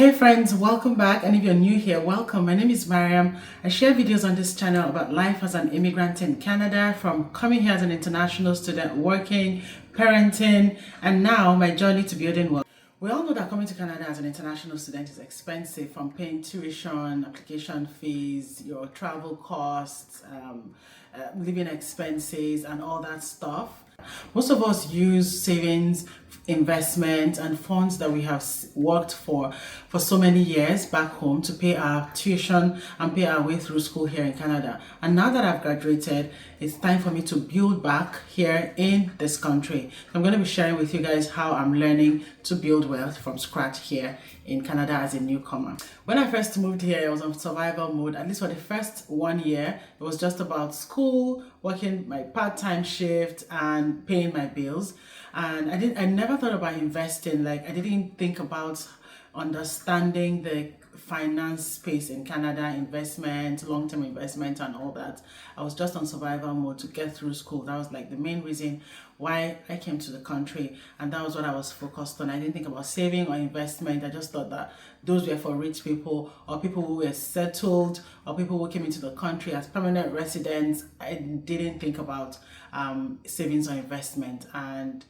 Hey friends, welcome back, and if you're new here, welcome. My name is Mariam. I share videos on this channel about life as an immigrant in Canada, from coming here as an international student, working, parenting, and now my journey to building wealth. We all know that coming to Canada as an international student is expensive, from paying tuition, application fees, your travel costs, living expenses, and all that stuff. Most of us use savings, investment, and funds that we have worked for so many years back home to pay our tuition and pay our way through school here in Canada. And now that I've graduated, it's time for me to build back here in this country. I'm going to be sharing with you guys how I'm learning to build wealth from scratch here in Canada as a newcomer. When I first moved here, I was on survival mode. At least for the first 1 year, it was just about school, working my part-time shift, and paying my bills. And I never thought about investing. Like, I didn't think about understanding the finance space in Canada, investment, long-term investment, and all that. I was just on survival mode to get through school. That was like the main reason why I came to the country, and that was what I was focused on. I didn't think about saving or investment. I just thought that those were for rich people or people who were settled or people who came into the country as permanent residents. I didn't think about savings or investment. And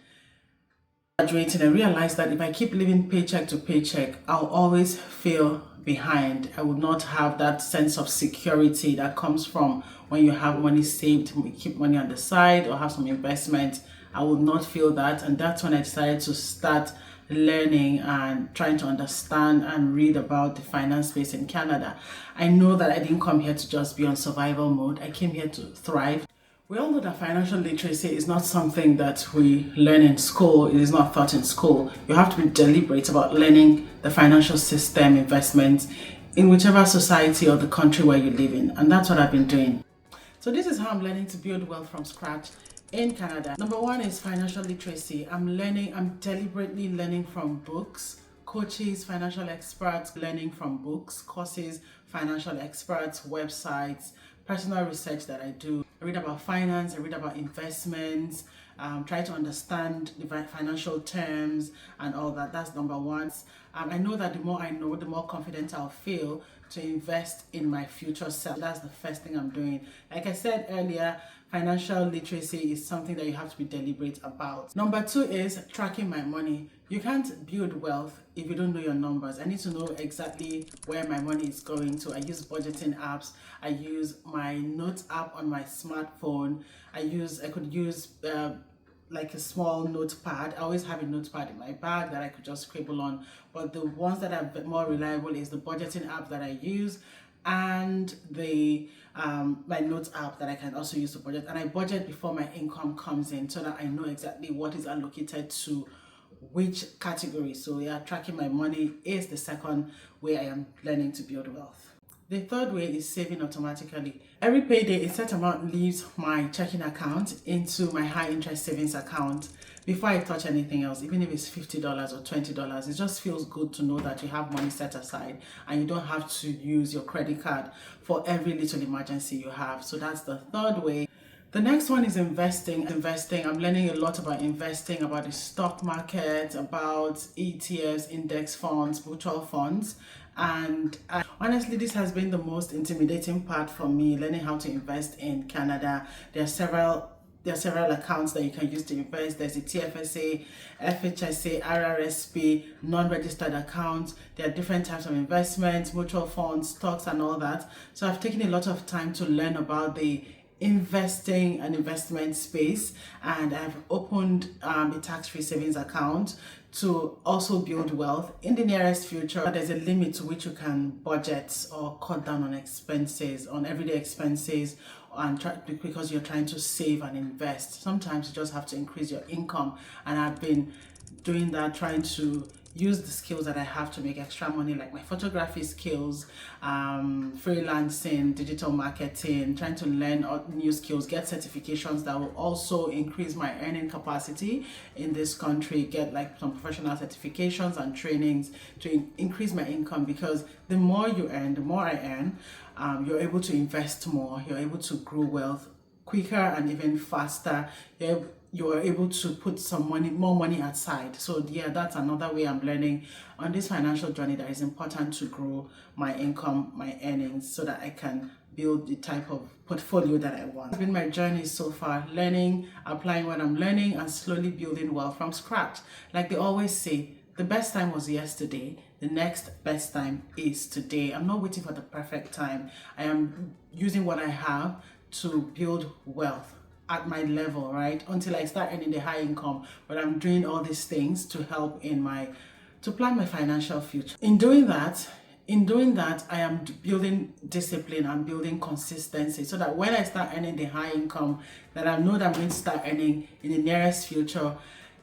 graduating, I realized that if I keep living paycheck to paycheck, I'll always feel behind. I would not have that sense of security that comes from when you have money saved, keep money on the side, or have some investment. I would not feel that, and that's when I decided to start learning and trying to understand and read about the finance space in Canada. I know that I didn't come here to just be on survival mode. I came here to thrive. We all know that financial literacy is not something that we learn in school. It is not taught in school. You have to be deliberate about learning the financial system, investments, in whichever society or the country where you live in. And that's what I've been doing. So this is how I'm learning to build wealth from scratch in Canada. Number one is financial literacy. I'm deliberately learning from books, coaches, financial experts, learning from books, courses, financial experts, websites, personal research that I do. I read about finance, I read about investments, try to understand the financial terms and all that. That's number one. I know that the more I know, the more confident I'll feel to invest in my future self. That's the first thing I'm doing. Like I said earlier, financial literacy is something that you have to be deliberate about. Number two is tracking my money. You can't build wealth if you don't know your numbers. I need to know exactly where my money is going to. I use budgeting apps. I use my notes app on my smartphone. I could use like a small notepad. I always have a notepad in my bag that I could just scribble on. But the ones that are more reliable is the budgeting app that I use, and the my notes app that I can also use to budget. And I budget before my income comes in so that I know exactly what is allocated to which category. So yeah, tracking my money is the second way I am learning to build wealth. The third way is saving automatically. Every payday, a set amount leaves my checking account into my high interest savings account before I touch anything else. Even if it's $50 or $20, it just feels good to know that you have money set aside and you don't have to use your credit card for every little emergency you have. So that's the third way. The next one is investing. I'm learning a lot about investing, about the stock market, about ETFs, index funds, mutual funds. And honestly, this has been the most intimidating part for me, learning how to invest in Canada. There are several accounts that you can use to invest. There's the TFSA, FHSA, RRSP, non-registered accounts. There are different types of investments, mutual funds, stocks, and all that. So I've taken a lot of time to learn about the investing and investment space, and I've opened a tax-free savings account to also build wealth in the nearest future. There's a limit to which you can budget or cut down on expenses, on everyday expenses, because you're trying to save and invest. Sometimes you just have to increase your income, and I've been doing that, trying to use the skills that I have to make extra money, like my photography skills, freelancing, digital marketing, trying to learn new skills, get certifications that will also increase my earning capacity in this country, get like some professional certifications and trainings to increase my income, because the more you earn, the more I earn, you're able to invest more, you're able to grow wealth quicker and even faster. You're you are able to put some money, more money aside. So yeah, that's another way I'm learning on this financial journey that is important to grow my income, my earnings, so that I can build the type of portfolio that I want. It's been my journey so far, learning, applying what I'm learning, and slowly building wealth from scratch. Like they always say, the best time was yesterday. The next best time is today. I'm not waiting for the perfect time. I am using what I have to build wealth at my level, right? Until I start earning the high income. But I'm doing all these things to help to plan my financial future. In doing that, I am building discipline and building consistency so that when I start earning the high income that I know that I'm going to start earning in the nearest future,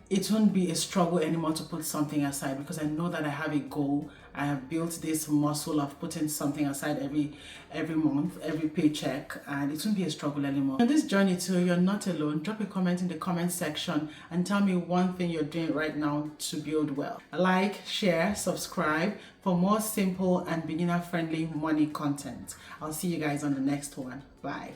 it won't be a struggle anymore to put something aside, because I know that I have a goal. I have built this muscle of putting something aside every month, every paycheck, and it won't be a struggle anymore. On this journey too, you're not alone. Drop a comment in the comment section and tell me one thing you're doing right now to build wealth. Like, share, subscribe for more simple and beginner-friendly money content. I'll see you guys on the next one. Bye.